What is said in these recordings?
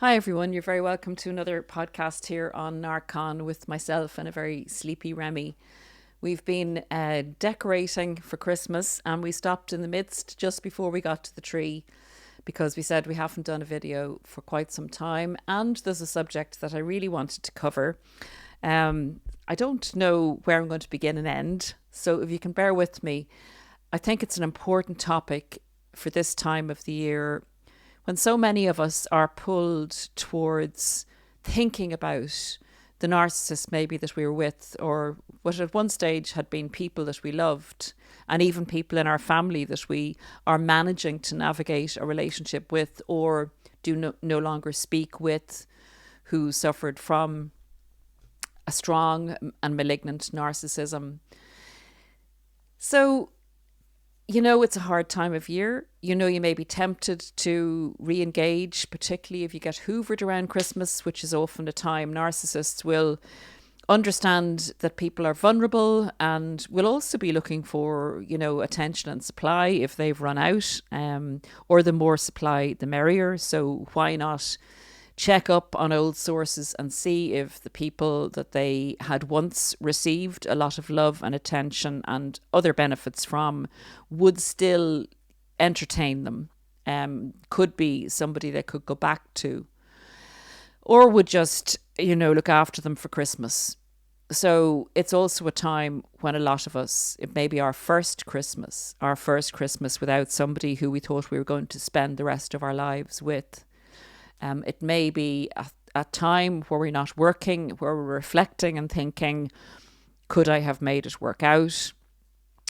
Hi, everyone. You're very welcome to another podcast here on Narcon with myself and a very sleepy Remy. We've been decorating for Christmas and we stopped in the midst just before we got to the tree because we said we haven't done a video for quite some time and there's a subject that I really wanted to cover. I don't know where I'm going to begin and end, so if you can bear with me, I think it's an important topic for this time of the year when so many of us are pulled towards thinking about the narcissist maybe that we were with, or what at one stage had been people that we loved, and even people in our family that we are managing to navigate a relationship with or do no longer speak with, who suffered from a strong and malignant narcissism. So, it's a hard time of year. You may be tempted to re-engage, particularly if you get hoovered around Christmas, which is often a time narcissists will understand that people are vulnerable and will also be looking for, attention and supply if they've run out, or the more supply, the merrier. So why not check up on old sources and see if the people that they had once received a lot of love and attention and other benefits from would still entertain them. Could be somebody they could go back to, or would just, look after them for Christmas. So it's also a time when a lot of us, it may be our first Christmas without somebody who we thought we were going to spend the rest of our lives with. It may be a time where we're not working, where we're reflecting and thinking, could I have made it work out?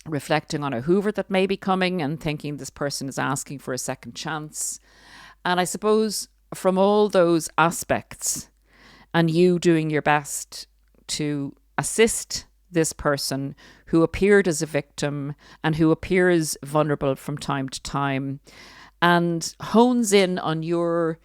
Reflecting on a hoover that may be coming and thinking this person is asking for a second chance. And I suppose from all those aspects and you doing your best to assist this person who appeared as a victim and who appears vulnerable from time to time and hones in on your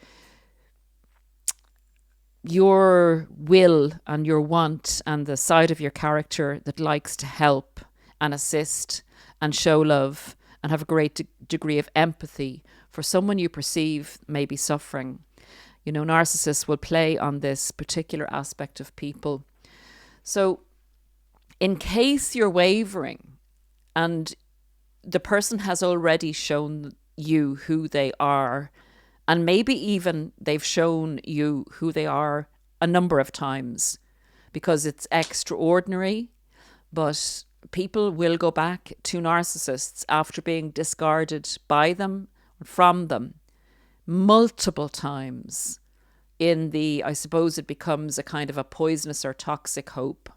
will and your want and the side of your character that likes to help and assist and show love and have a great degree of empathy for someone you perceive may be suffering. Narcissists will play on this particular aspect of people. So in case you're wavering and the person has already shown you who they are, and maybe even they've shown you who they are a number of times because it's extraordinary, but people will go back to narcissists after being discarded by them, from them, multiple times I suppose it becomes a kind of a poisonous or toxic hope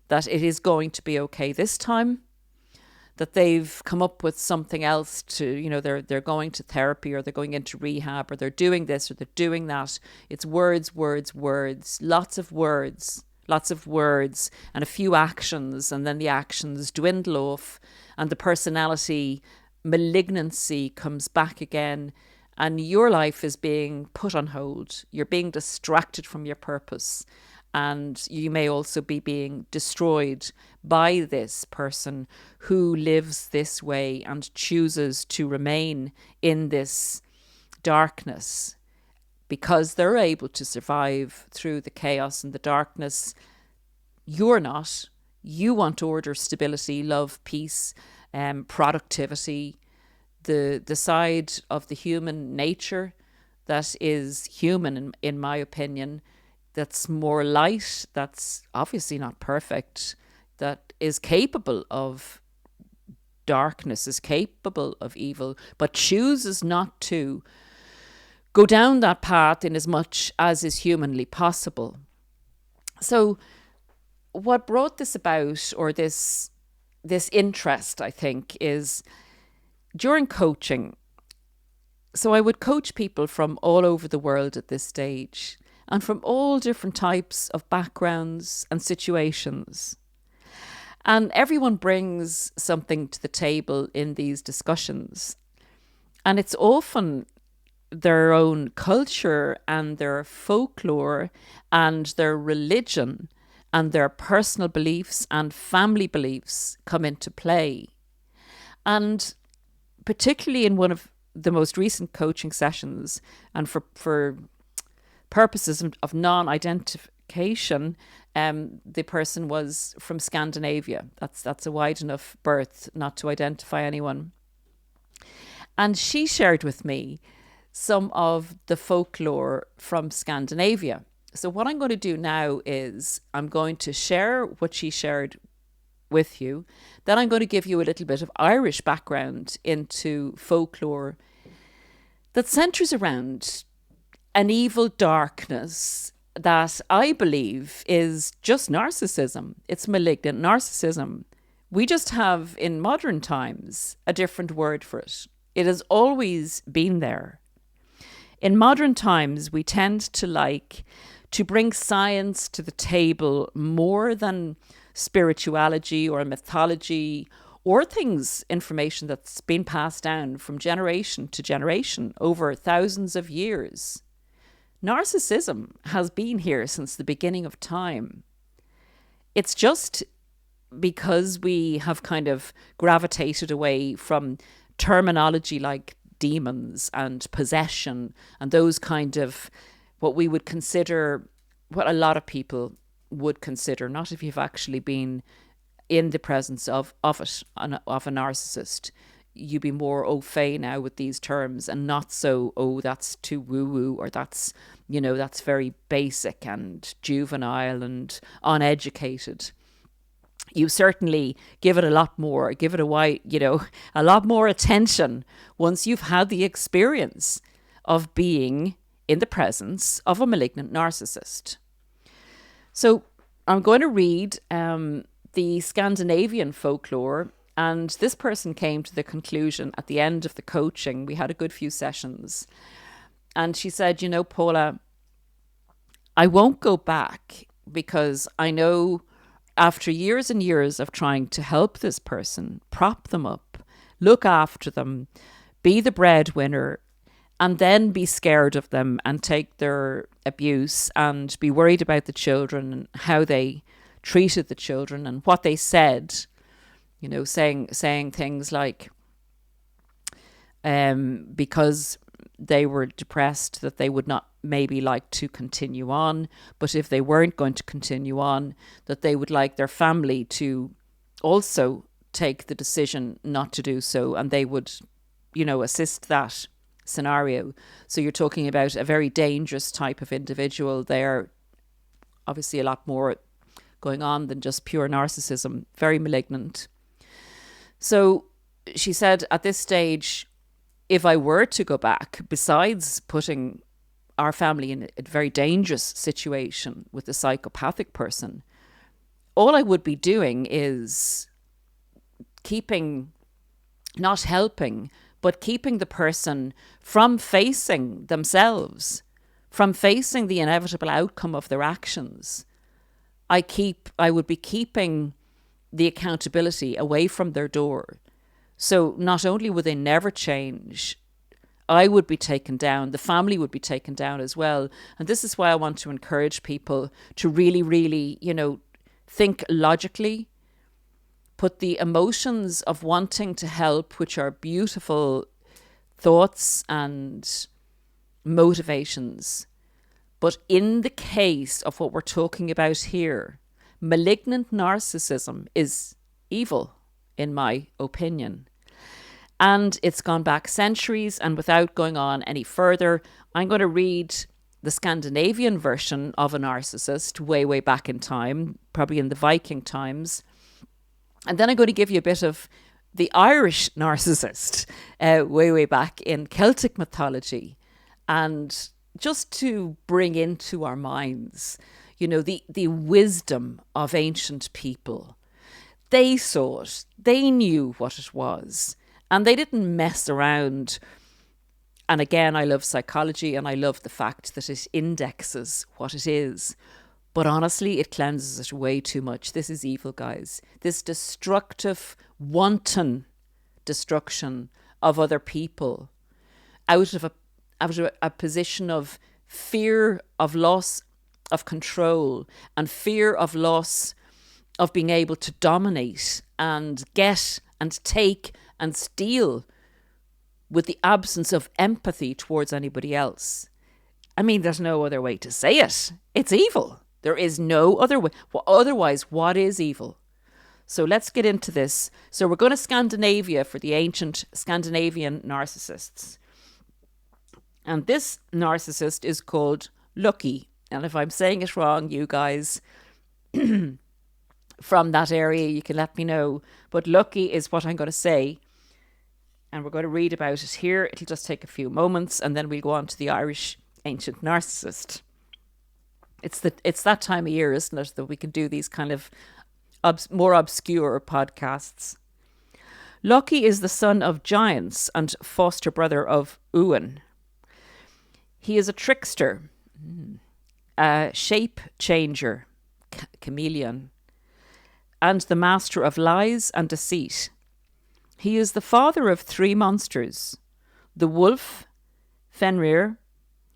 that it is going to be okay this time, that they've come up with something else to, they're going to therapy or they're going into rehab or they're doing this or they're doing that. It's words, lots of words, and a few actions, and then the actions dwindle off and the personality malignancy comes back again and your life is being put on hold. You're being distracted from your purpose. And you may also be being destroyed by this person who lives this way and chooses to remain in this darkness because they're able to survive through the chaos and the darkness. You're not. You want order, stability, love, peace, productivity, the side of the human nature that is human, in my opinion, that's more light, that's obviously not perfect, that is capable of darkness, is capable of evil, but chooses not to go down that path in as much as is humanly possible. So what brought this about, or this interest, I think, is during coaching. So I would coach people from all over the world at this stage, and from all different types of backgrounds and situations. And everyone brings something to the table in these discussions. And it's often their own culture and their folklore and their religion and their personal beliefs and family beliefs come into play. And particularly in one of the most recent coaching sessions, and for purposes of non-identification, the person was from Scandinavia. That's a wide enough berth not to identify anyone. And she shared with me some of the folklore from Scandinavia. So what I'm going to do now is I'm going to share what she shared with you. Then I'm going to give you a little bit of Irish background into folklore that centres around an evil darkness that I believe is just narcissism. It's malignant narcissism. We just have, in modern times, a different word for it. It has always been there. In modern times, we tend to like to bring science to the table more than spirituality or mythology or information that's been passed down from generation to generation over thousands of years. Narcissism has been here since the beginning of time. It's just because we have kind of gravitated away from terminology like demons and possession and those kind of what we would consider, what a lot of people would consider, not if you've actually been in the presence of a narcissist. You'd be more au fait now with these terms and not so, oh, that's too woo-woo, or that's, that's very basic and juvenile and uneducated. You certainly give it a lot more attention once you've had the experience of being in the presence of a malignant narcissist. So I'm going to read the Scandinavian folklore, and this person came to the conclusion at the end of the coaching. We had a good few sessions, and she said, Paula, I won't go back because I know after years and years of trying to help this person, prop them up, look after them, be the breadwinner, and then be scared of them and take their abuse and be worried about the children and how they treated the children and what they said, saying things like, because they were depressed, that they would not maybe like to continue on, but if they weren't going to continue on, that they would like their family to also take the decision not to do so, and they would, assist that scenario. So you're talking about a very dangerous type of individual there. Obviously a lot more going on than just pure narcissism, very malignant. So she said at this stage, if I were to go back, besides putting our family in a very dangerous situation with a psychopathic person, all I would be doing is not helping, but keeping the person from facing themselves, from facing the inevitable outcome of their actions. I would be keeping the accountability away from their door. So not only would they never change, I would be taken down, the family would be taken down as well. And this is why I want to encourage people to really, really, think logically, put the emotions of wanting to help, which are beautiful thoughts and motivations. But in the case of what we're talking about here, malignant narcissism is evil, in my opinion. And it's gone back centuries, and without going on any further, I'm going to read the Scandinavian version of a narcissist way, way back in time, probably in the Viking times. And then I'm going to give you a bit of the Irish narcissist way, way back in Celtic mythology. And just to bring into our minds, the wisdom of ancient people. They saw it. They knew what it was. And they didn't mess around. And again, I love psychology and I love the fact that it indexes what it is. But honestly, it cleanses it way too much. This is evil, guys. This destructive, wanton destruction of other people out of a position of fear of loss of control and fear of loss of being able to dominate and get and take and steal with the absence of empathy towards anybody else. I mean, there's no other way to say it. It's evil. There is no other way. Well, otherwise, what is evil? So let's get into this. So we're going to Scandinavia for the ancient Scandinavian narcissists. And this narcissist is called Lucky. And if I'm saying it wrong, you guys from that area, you can let me know. But Lucky is what I'm going to say. And we're going to read about it here. It'll just take a few moments, and then we'll go on to the Irish ancient narcissist. It's that time of year, isn't it, that we can do these kind of more obscure podcasts. Lucky is the son of giants and foster brother of Uan. He is a trickster, a shape changer, chameleon, and the master of lies and deceit. He is the father of 3 monsters: the wolf, Fenrir,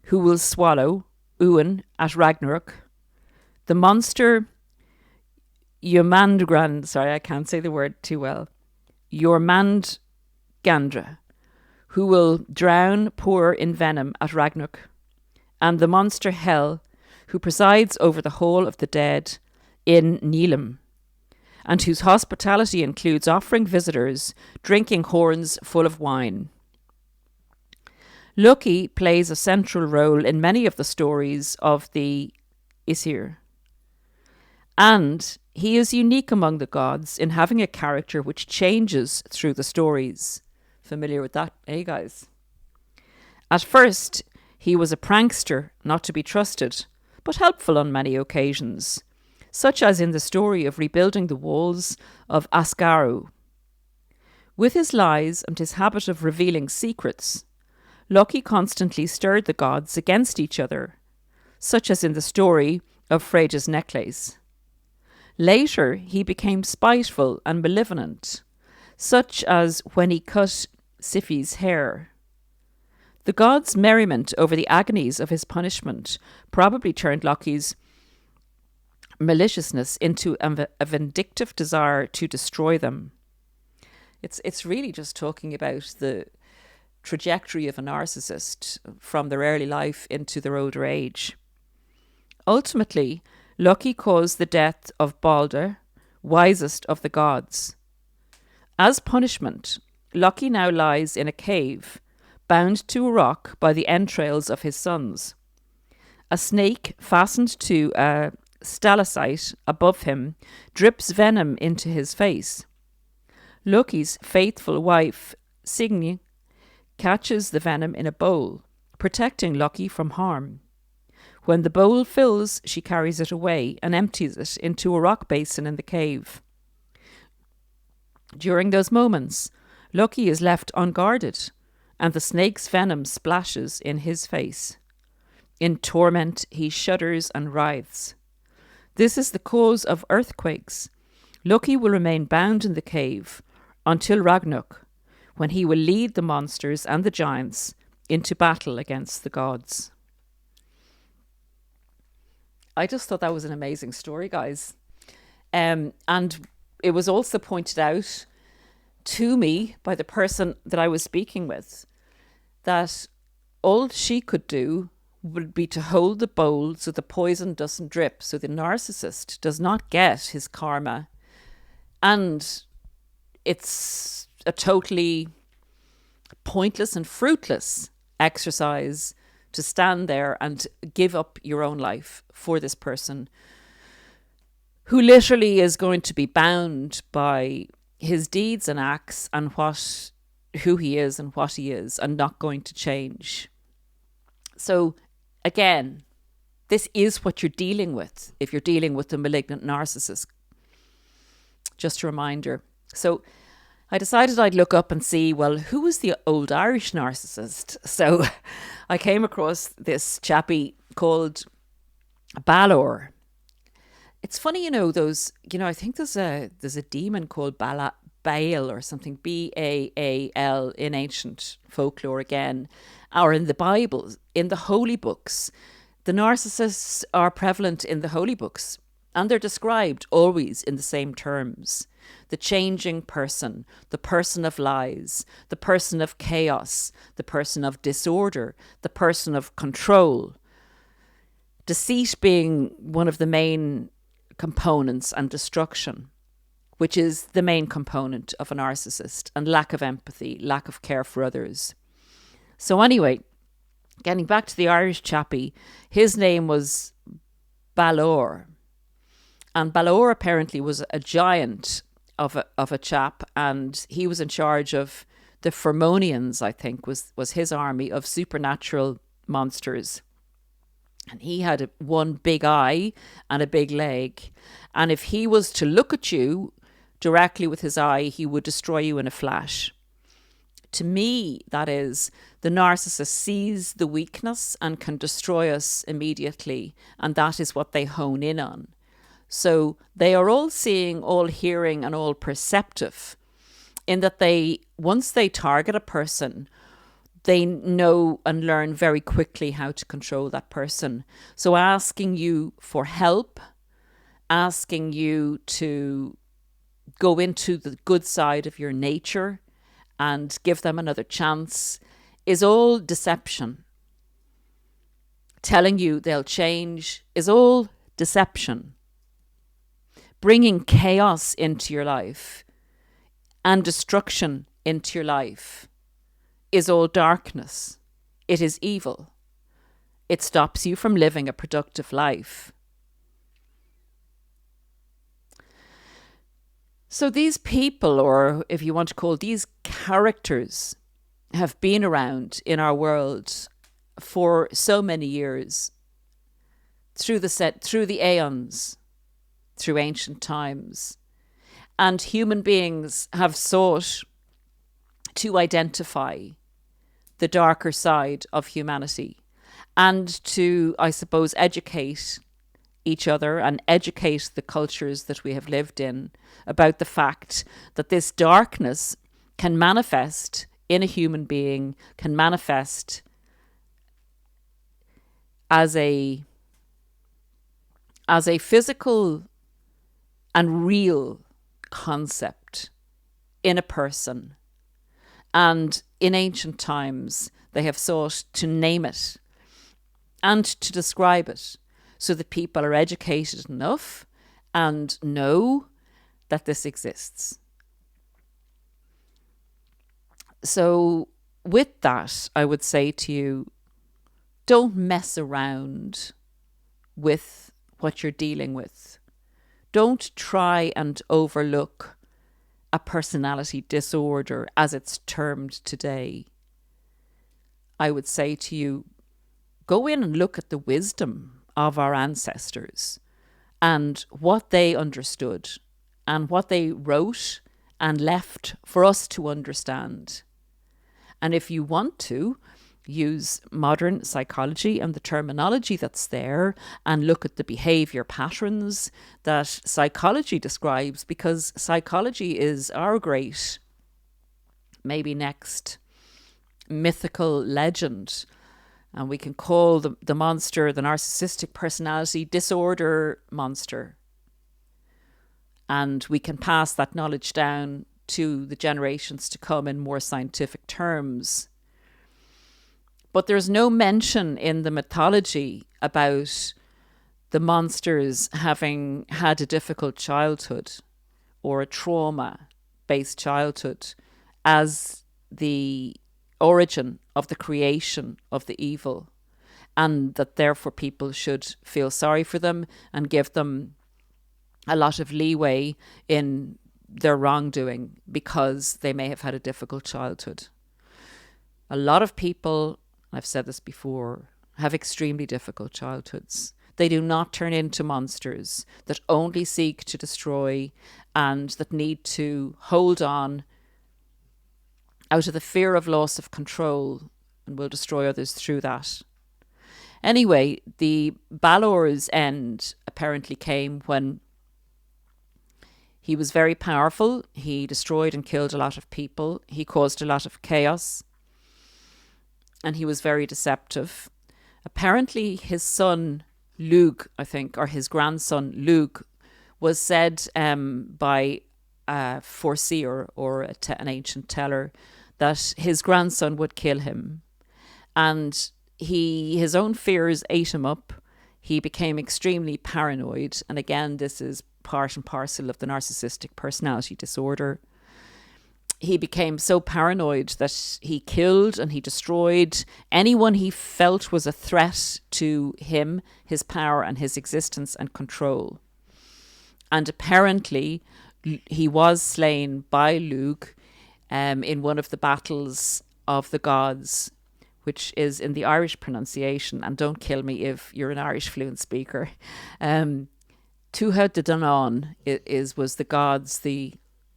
who will swallow Uan at Ragnarok; the monster Jormungandr, sorry, I can't say the word too well, Jormungandr, who will drown Poor in venom at Ragnarok; and the monster Hel, who presides over the Hall of the Dead in Nilum, and whose hospitality includes offering visitors drinking horns full of wine. Lucky plays a central role in many of the stories of the Aesir, and he is unique among the gods in having a character which changes through the stories. Familiar with that, eh, guys? At first, he was a prankster, not to be trusted, but helpful on many occasions, such as in the story of rebuilding the walls of Asgaru. With his lies and his habit of revealing secrets, Lucky constantly stirred the gods against each other, such as in the story of Freya's necklace. Later, he became spiteful and malevolent, such as when he cut Sifi's hair. The gods' merriment over the agonies of his punishment probably turned Lucky's maliciousness into a vindictive desire to destroy them. It's really just talking about the trajectory of a narcissist from their early life into their older age. Ultimately, Lucky caused the death of Balder, wisest of the gods. As punishment, Lucky now lies in a cave, bound to a rock by the entrails of his sons. A snake fastened to a stalactite above him drips venom into his face. Lucky's faithful wife, Signy, catches the venom in a bowl, protecting Lucky from harm. When the bowl fills, she carries it away and empties it into a rock basin in the cave. During those moments, Lucky is left unguarded, and the snake's venom splashes in his face. In torment, he shudders and writhes. This is the cause of earthquakes. Lucky will remain bound in the cave until Ragnarok, when he will lead the monsters and the giants into battle against the gods. I just thought that was an amazing story, guys. And it was also pointed out to me by the person that I was speaking with that all she could do would be to hold the bowl so the poison doesn't drip, so the narcissist does not get his karma. And it's a totally pointless and fruitless exercise to stand there and give up your own life for this person who literally is going to be bound by his deeds and acts and who he is and what he is, and not going to change. So again, this is what you're dealing with if you're dealing with a malignant narcissist. Just a reminder. So I decided I'd look up and see, well, who was the old Irish narcissist? So I came across this chappie called Balor. It's funny, I think there's a demon called Baal or something, Baal, in ancient folklore again, or in the Bible, in the holy books. The narcissists are prevalent in the holy books, and they're described always in the same terms. The changing person, the person of lies, the person of chaos, the person of disorder, the person of control, Deceit being one of the main components, and destruction, which is the main component of a narcissist, and lack of empathy, lack of care for others. So anyway, getting back to the Irish chappie, his name was Balor. And Balor apparently was a giant of a chap, and he was in charge of the Fermonians, I think, was his army of supernatural monsters. And he had one big eye and a big leg. And if he was to look at you directly with his eye, he would destroy you in a flash. To me, that is, the narcissist sees the weakness and can destroy us immediately. And that is what they hone in on. So they are all seeing, all hearing, and all perceptive, in that once they target a person, they know and learn very quickly how to control that person. So asking you for help, asking you to go into the good side of your nature and give them another chance is all deception. Telling you they'll change is all deception. Bringing chaos into your life and destruction into your life is all darkness. It is evil. It stops you from living a productive life. So these people, or if you want to call these characters, have been around in our world for so many years, through the aeons, through ancient times. And human beings have sought to identify the darker side of humanity and to, I suppose, educate each other and educate the cultures that we have lived in about the fact that this darkness can manifest in a human being, can manifest as a physical and real concept in a person. And in ancient times, they have sought to name it and to describe it so that people are educated enough and know that this exists. So with that, I would say to you, don't mess around with what you're dealing with. Don't try and overlook a personality disorder as it's termed today. I would say to you, go in and look at the wisdom of our ancestors and what they understood and what they wrote and left for us to understand. And if you want to, use modern psychology and the terminology that's there and look at the behaviour patterns that psychology describes, because psychology is our great, maybe next, mythical legend. And we can call the monster the Narcissistic Personality Disorder monster. And we can pass that knowledge down to the generations to come in more scientific terms. But there's no mention in the mythology about the monsters having had a difficult childhood or a trauma-based childhood as the origin of the creation of the evil, and that therefore people should feel sorry for them and give them a lot of leeway in their wrongdoing because they may have had a difficult childhood. A lot of people, I've said this before, have extremely difficult childhoods. They do not turn into monsters that only seek to destroy and that need to hold on out of the fear of loss of control and will destroy others through that. Anyway, the Balor's end apparently came when he was very powerful. He destroyed and killed a lot of people. He caused a lot of chaos. And he was very deceptive. Apparently his son, Lug, I think, or his grandson, Lug, was said by a foreseer or an ancient teller that his grandson would kill him. And his own fears ate him up. he became extremely paranoid. And again, this is part and parcel of the Narcissistic Personality Disorder. He became so paranoid that he killed and he destroyed anyone he felt was a threat to him, his power and his existence and control. And apparently he was slain by Lugh in one of the battles of the gods, which is in the Irish pronunciation, and don't kill me if you're an Irish fluent speaker. Tuatha De Danann was the gods,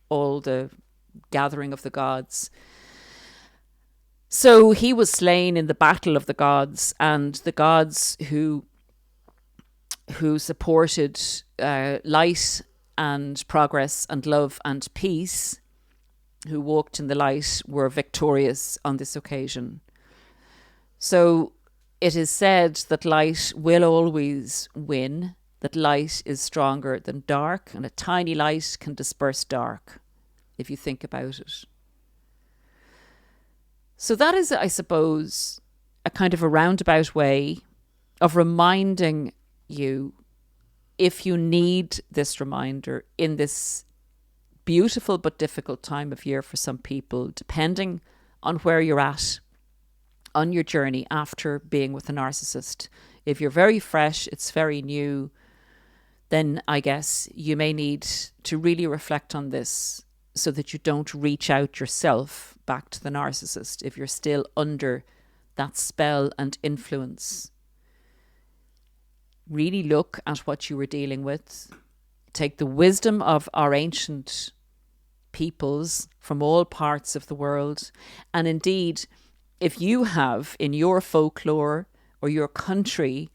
all the gathering of the gods. So he was slain in the battle of the gods, and the gods who supported light and progress and love and peace, who walked in the light, were victorious on this occasion. So it is said that light will always win, that light is stronger than dark, and a tiny light can disperse dark, if you think about it. So that is, I suppose, a kind of a roundabout way of reminding you, if you need this reminder in this beautiful but difficult time of year for some people, depending on where you're at on your journey after being with a narcissist. If you're very fresh, it's very new, then I guess you may need to really reflect on this so that you don't reach out yourself back to the narcissist if you're still under that spell and influence. Really look at what you were dealing with. Take the wisdom of our ancient peoples from all parts of the world. And indeed, if you have in your folklore or your country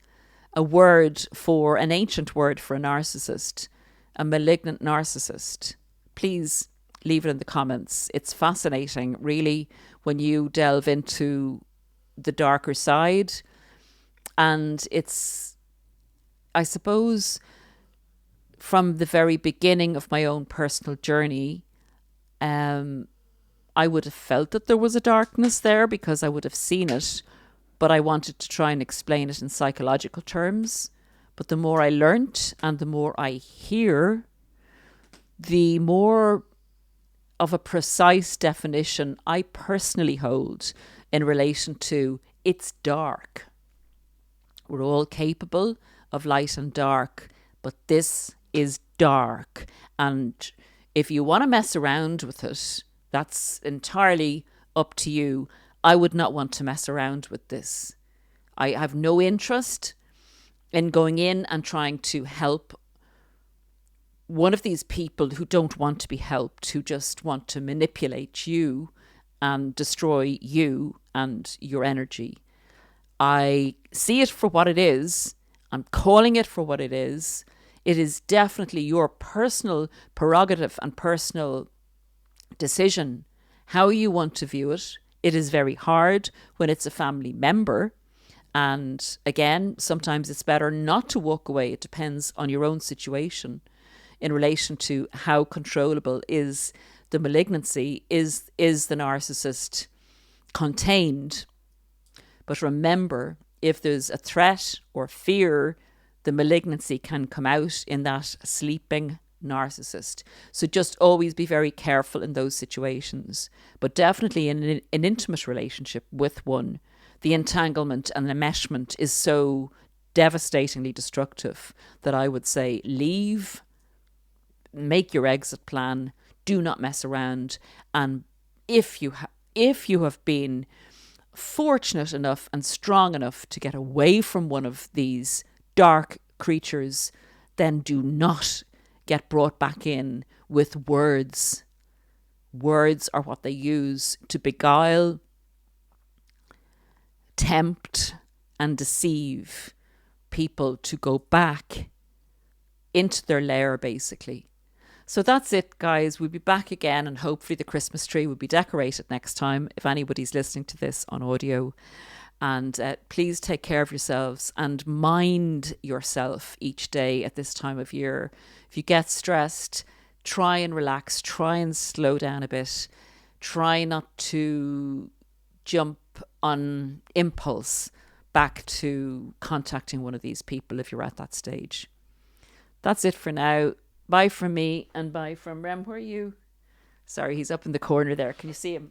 an ancient word for a narcissist, a malignant narcissist, please leave it in the comments. It's fascinating, really, when you delve into the darker side. And it's, I suppose, from the very beginning of my own personal journey, I would have felt that there was a darkness there because I would have seen it, but I wanted to try and explain it in psychological terms. But the more I learnt and the more I hear, the more of a precise definition I personally hold in relation to it's dark. We're all capable of light and dark, but this is dark. And if you want to mess around with it, that's entirely up to you. I would not want to mess around with this. I have no interest in going in and trying to help one of these people who don't want to be helped, who just want to manipulate you and destroy you and your energy. I see it for what it is. I'm calling it for what it is. It is definitely your personal prerogative and personal decision how you want to view it. It is very hard when it's a family member. And again, sometimes it's better not to walk away. It depends on your own situation in relation to how controllable is the malignancy, is the narcissist contained. But remember, if there's a threat or fear, the malignancy can come out in that sleeping narcissist. So just always be very careful in those situations. But definitely in an intimate relationship with one, the entanglement and the enmeshment is so devastatingly destructive that I would say leave, make your exit plan, do not mess around. And if you have been fortunate enough and strong enough to get away from one of these dark creatures, then do not get brought back in with words. Words are what they use to beguile, tempt, and deceive people to go back into their lair, basically. So that's it, guys. We'll be back again, and hopefully the Christmas tree will be decorated next time if anybody's listening to this on audio. And please take care of yourselves and mind yourself each day at this time of year. If you get stressed, try and relax, try and slow down a bit. Try not to jump on impulse, back to contacting one of these people if you're at that stage. That's it for now. Bye from me and bye from Rem. Where are you? Sorry, he's up in the corner there. Can you see him?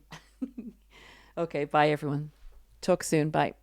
Okay, bye everyone. Talk soon. Bye.